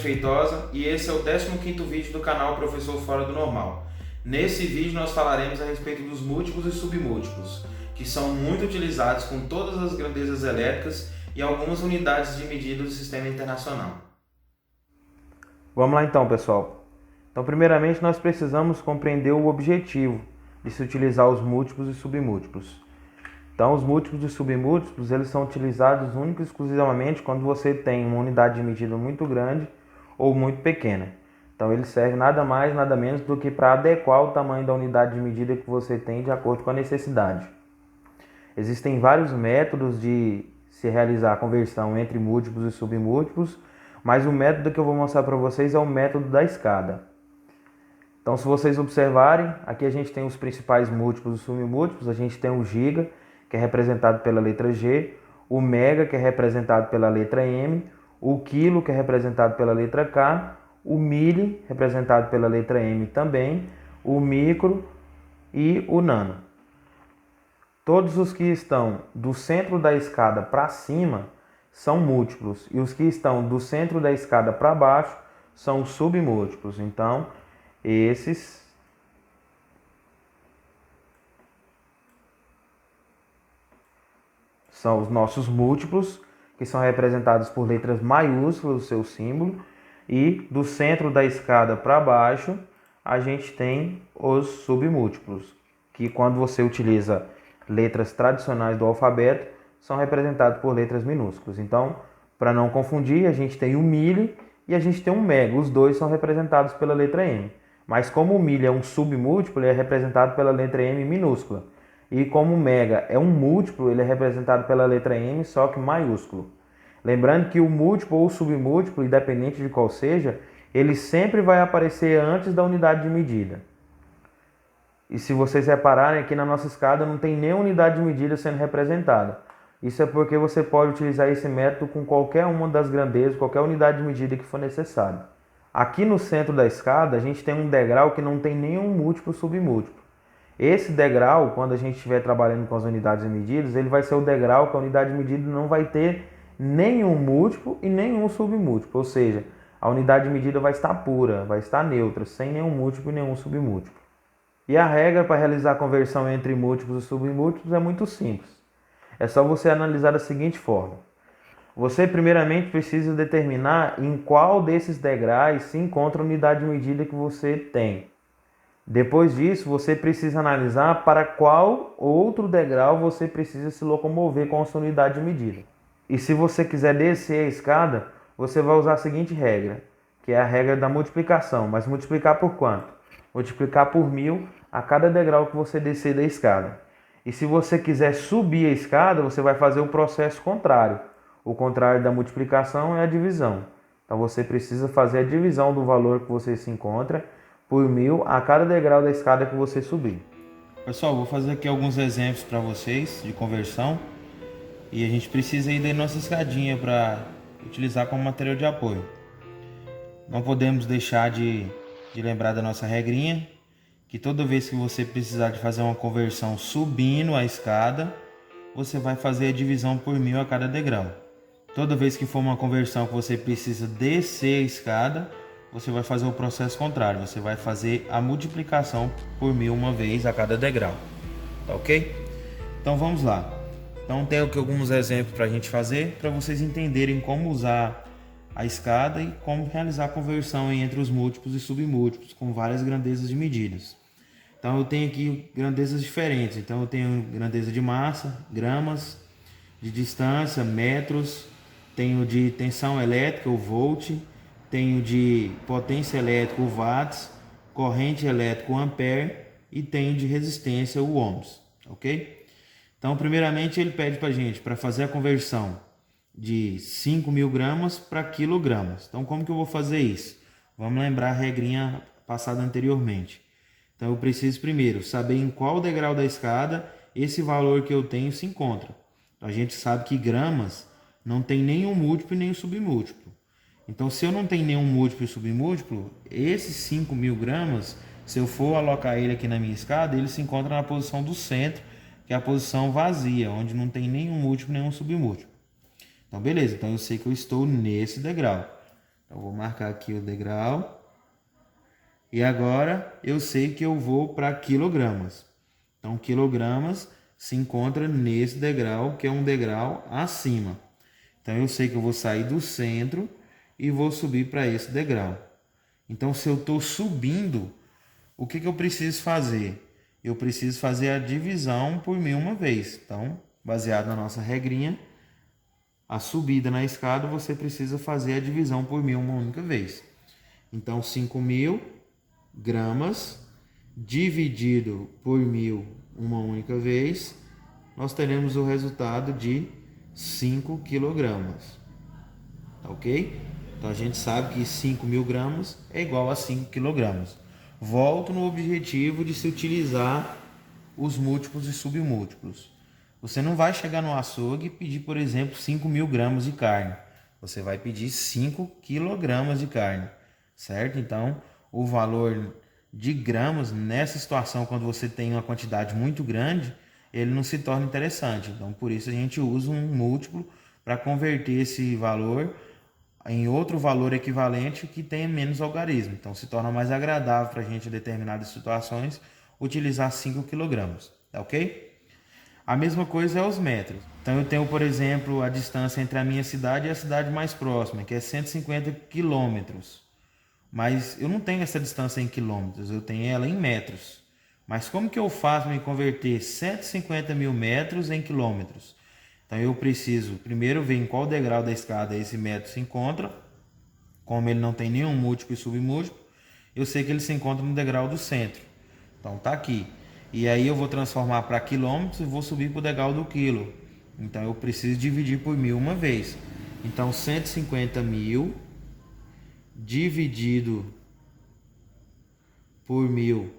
Feitosa e esse é o 15º vídeo do canal Professor Fora do Normal. Nesse vídeo nós falaremos a respeito dos múltiplos e submúltiplos, que são muito utilizados com todas as grandezas elétricas e algumas unidades de medida do sistema internacional. Vamos lá então, pessoal. Então, primeiramente, nós precisamos compreender o objetivo de se utilizar os múltiplos e submúltiplos. Então, os múltiplos e submúltiplos, eles são utilizados única e exclusivamente quando você tem uma unidade de medida muito grande ou muito pequena. Então, ele serve nada mais, nada menos do que para adequar o tamanho da unidade de medida que você tem de acordo com a necessidade. Existem vários métodos de se realizar a conversão entre múltiplos e submúltiplos, mas o método que eu vou mostrar para vocês é o método da escada. Então, se vocês observarem, aqui a gente tem os principais múltiplos e submúltiplos. A gente tem o giga, que é representado pela letra G, o mega, que é representado pela letra M, o quilo, que é representado pela letra K, o mili, representado pela letra M também, o micro e o nano. Todos os que estão do centro da escada para cima são múltiplos e os que estão do centro da escada para baixo são submúltiplos. Então, esses são os nossos múltiplos, que são representados por letras maiúsculas, o seu símbolo, e do centro da escada para baixo a gente tem os submúltiplos, que quando você utiliza letras tradicionais do alfabeto, são representados por letras minúsculas. Então, para não confundir, a gente tem o mili e a gente tem um mega. Os dois são representados pela letra M. Mas como o mili é um submúltiplo, ele é representado pela letra M minúscula. E como o mega é um múltiplo, ele é representado pela letra M, só que maiúsculo. Lembrando que o múltiplo ou submúltiplo, independente de qual seja, ele sempre vai aparecer antes da unidade de medida. E se vocês repararem, aqui na nossa escada não tem nenhuma unidade de medida sendo representada. Isso é porque você pode utilizar esse método com qualquer uma das grandezas, qualquer unidade de medida que for necessário. Aqui no centro da escada, a gente tem um degrau que não tem nenhum múltiplo submúltiplo. Esse degrau, quando a gente estiver trabalhando com as unidades de medidas, ele vai ser o degrau que a unidade de medida não vai ter nenhum múltiplo e nenhum submúltiplo. Ou seja, a unidade de medida vai estar pura, vai estar neutra, sem nenhum múltiplo e nenhum submúltiplo. E a regra para realizar a conversão entre múltiplos e submúltiplos é muito simples. É só você analisar da seguinte forma. Você primeiramente precisa determinar em qual desses degraus se encontra a unidade de medida que você tem. Depois disso, você precisa analisar para qual outro degrau você precisa se locomover com a sua unidade de medida. E se você quiser descer a escada, você vai usar a seguinte regra, que é a regra da multiplicação. Mas multiplicar por quanto? Multiplicar por 1000 a cada degrau que você descer da escada. E se você quiser subir a escada, você vai fazer o processo contrário. O contrário da multiplicação é a divisão. Então você precisa fazer a divisão do valor que você se encontra por 1000 a cada degrau da escada que você subir. Pessoal, vou fazer aqui alguns exemplos para vocês de conversão. E a gente precisa aí da nossa escadinha para utilizar como material de apoio. Não podemos deixar de lembrar da nossa regrinha, que toda vez que você precisar de fazer uma conversão subindo a escada, você vai fazer a divisão por 1000 a cada degrau. Toda vez que for uma conversão que você precisa descer a escada, você vai fazer o processo contrário, você vai fazer a multiplicação por 1000 uma vez a cada degrau, tá ok? Então vamos lá. Então tem aqui alguns exemplos para a gente fazer, para vocês entenderem como usar a escada e como realizar a conversão entre os múltiplos e submúltiplos com várias grandezas de medidas. Então eu tenho aqui grandezas diferentes. Então eu tenho grandeza de massa, gramas, de distância, metros, tenho de tensão elétrica, o volt, tenho de potência elétrica, o watts, corrente elétrica, o ampere e tenho de resistência, o ohms, ok? Então, primeiramente, ele pede para a gente, para fazer a conversão de 5.000 gramas para quilogramas. Então, como que eu vou fazer isso? Vamos lembrar a regrinha passada anteriormente. Então, eu preciso primeiro saber em qual degrau da escada esse valor que eu tenho se encontra. A gente sabe que gramas não tem nenhum múltiplo e nenhum submúltiplo. Então, se eu não tenho nenhum múltiplo e submúltiplo, esses 5.000 gramas, se eu for alocar ele aqui na minha escada, ele se encontra na posição do centro, que é a posição vazia, onde não tem nenhum múltiplo, nenhum submúltiplo. Então, beleza. Então, eu sei que eu estou nesse degrau. Então, vou marcar aqui o degrau. E agora eu sei que eu vou para quilogramas. Então, quilogramas se encontra nesse degrau, que é um degrau acima. Então, eu sei que eu vou sair do centro e vou subir para esse degrau. Então, se eu estou subindo, o que eu preciso fazer? Eu preciso fazer a divisão por 1000 uma vez. Então, baseado na nossa regrinha, a subida na escada, você precisa fazer a divisão por 1000 uma única vez. Então, 5.000 gramas dividido por 1000 uma única vez, nós teremos o resultado de 5 quilogramas. Tá ok? Então, a gente sabe que 5.000 gramas é igual a 5 quilogramas. Volto no objetivo de se utilizar os múltiplos e submúltiplos. Você não vai chegar no açougue e pedir, por exemplo, 5.000 gramas de carne. Você vai pedir 5 quilogramas de carne, certo? Então, o valor de gramas, nessa situação, quando você tem uma quantidade muito grande, ele não se torna interessante. Então, por isso a gente usa um múltiplo para converter esse valor em outro valor equivalente que tenha menos algarismo. Então, se torna mais agradável para a gente, em determinadas situações, utilizar 5 quilogramas, tá ok? A mesma coisa é os metros. Então, eu tenho, por exemplo, a distância entre a minha cidade e a cidade mais próxima, que é 150 quilômetros. Mas eu não tenho essa distância em quilômetros, eu tenho ela em metros. Mas como que eu faço para me converter 150.000 metros em quilômetros? Então eu preciso primeiro ver em qual degrau da escada esse metro se encontra. Como ele não tem nenhum múltiplo e submúltiplo, eu sei que ele se encontra no degrau do centro. Então tá aqui. E aí eu vou transformar para quilômetros e vou subir para o degrau do quilo. Então eu preciso dividir por 1000 uma vez. Então 150.000 dividido por 1000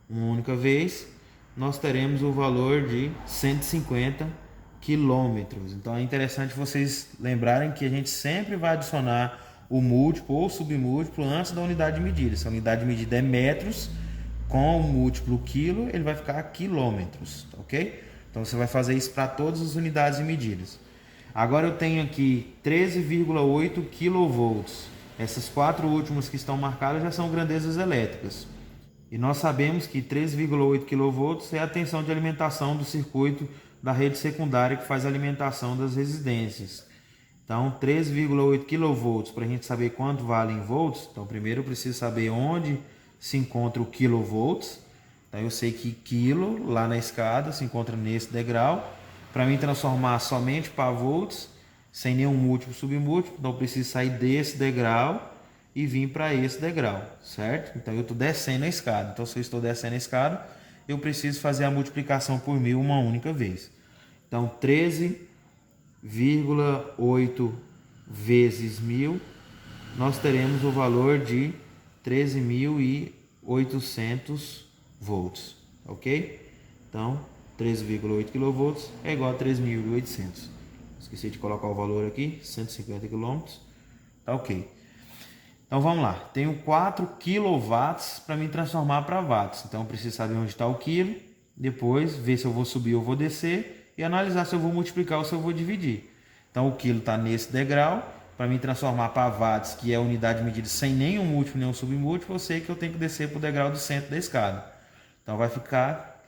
uma única vez, nós teremos o valor de 150 quilômetros. Então é interessante vocês lembrarem que a gente sempre vai adicionar o múltiplo ou submúltiplo antes da unidade de medida. Se a unidade de medida é metros, com o múltiplo quilo, ele vai ficar quilômetros, ok? Então você vai fazer isso para todas as unidades de medidas. Agora eu tenho aqui 13,8 kV. Essas quatro últimas que estão marcadas já são grandezas elétricas. E nós sabemos que 13,8 kV é a tensão de alimentação do circuito da rede secundária que faz a alimentação das residências. Então, 13,8 kV, para a gente saber quanto vale em volts, então primeiro eu preciso saber onde se encontra o kilovolts. Então eu sei que quilo, lá na escada, se encontra nesse degrau. Para mim transformar somente para volts, sem nenhum múltiplo submúltiplo, então eu preciso sair desse degrau e vir para esse degrau, certo? Então eu estou descendo a escada. Então se eu estou descendo a escada, eu preciso fazer a multiplicação por 1000 uma única vez. Então 13,8 vezes 1000, nós teremos o valor de 13.800 volts, ok? Então 13,8 kV é igual a 13.800. Esqueci de colocar o valor aqui, 150 km, tá ok. Então vamos lá, tenho 4 kW para me transformar para watts. Então eu preciso saber onde está o quilo, depois ver se eu vou subir ou vou descer e analisar se eu vou multiplicar ou se eu vou dividir. Então o quilo está nesse degrau, para me transformar para watts, que é a unidade medida sem nenhum múltiplo, nenhum submúltiplo, eu sei que eu tenho que descer para o degrau do centro da escada. Então vai ficar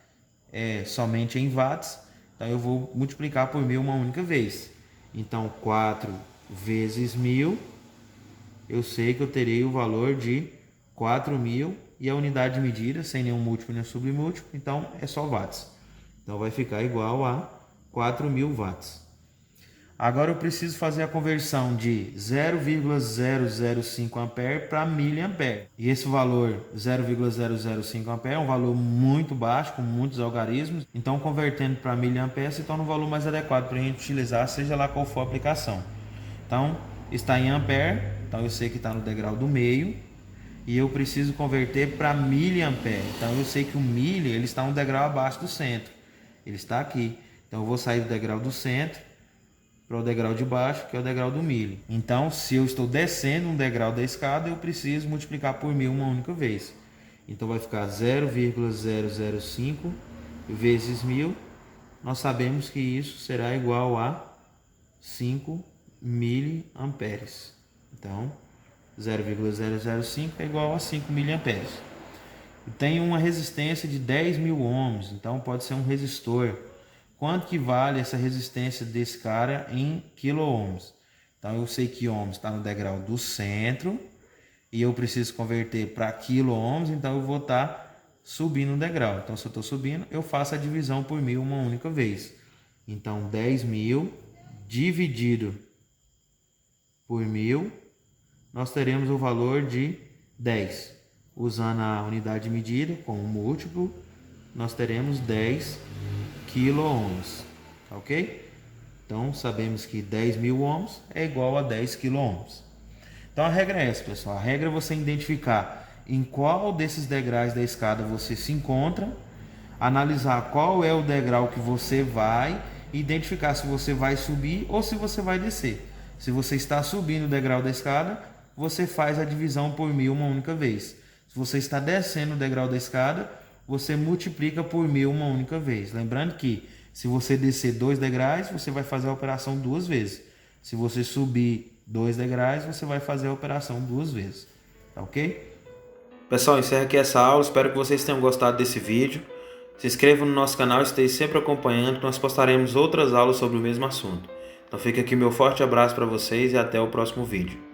somente em watts. Então eu vou multiplicar por 1000 uma única vez. Então 4 vezes 1000, eu sei que eu terei o valor de 4.000 e a unidade de medida, sem nenhum múltiplo nem submúltiplo, então é só watts. Então vai ficar igual a 4.000 watts. Agora eu preciso fazer a conversão de 0,005 ampere para miliampere. E esse valor 0,005 ampere é um valor muito baixo, com muitos algarismos. Então convertendo para miliampere se torna um valor mais adequado para a gente utilizar, seja lá qual for a aplicação. Então está em ampere, então eu sei que está no degrau do meio. E eu preciso converter para miliampere. Então eu sei que o milha ele está um degrau abaixo do centro. Ele está aqui. Então eu vou sair do degrau do centro para o degrau de baixo, que é o degrau do milho. Então, se eu estou descendo um degrau da escada, eu preciso multiplicar por 1000 uma única vez. Então, vai ficar 0,005 vezes 1000. Nós sabemos que isso será igual a 5 miliamperes. Então, 0,005 é igual a 5 mA. Tem uma resistência de 10.000 ohms, então pode ser um resistor. Quanto que vale essa resistência desse cara em quilo-ohms? Então eu sei que ohms está no degrau do centro e eu preciso converter para quilo-ohms, então eu vou estar subindo o degrau. Então se eu estou subindo, eu faço a divisão por 1.000 uma única vez. Então 10.000 dividido por 1.000, nós teremos o valor de 10. Usando a unidade de medida com um múltiplo, nós teremos 10 quilo-ohms, ok? Então, sabemos que 10.000 ohms é igual a 10 quilo-ohms. Então, a regra é essa, pessoal. A regra é você identificar em qual desses degraus da escada você se encontra, analisar qual é o degrau que você vai, identificar se você vai subir ou se você vai descer. Se você está subindo o degrau da escada, você faz a divisão por 1.000 uma única vez. Se você está descendo o degrau da escada, você multiplica por 1.000 uma única vez. Lembrando que se você descer 2 degraus, você vai fazer a operação 2 vezes. Se você subir 2 degraus, você vai fazer a operação 2 vezes. Tá ok? Pessoal, encerra aqui essa aula. Espero que vocês tenham gostado desse vídeo. Se inscrevam no nosso canal e estejam sempre acompanhando, que nós postaremos outras aulas sobre o mesmo assunto. Então fica aqui meu forte abraço para vocês e até o próximo vídeo.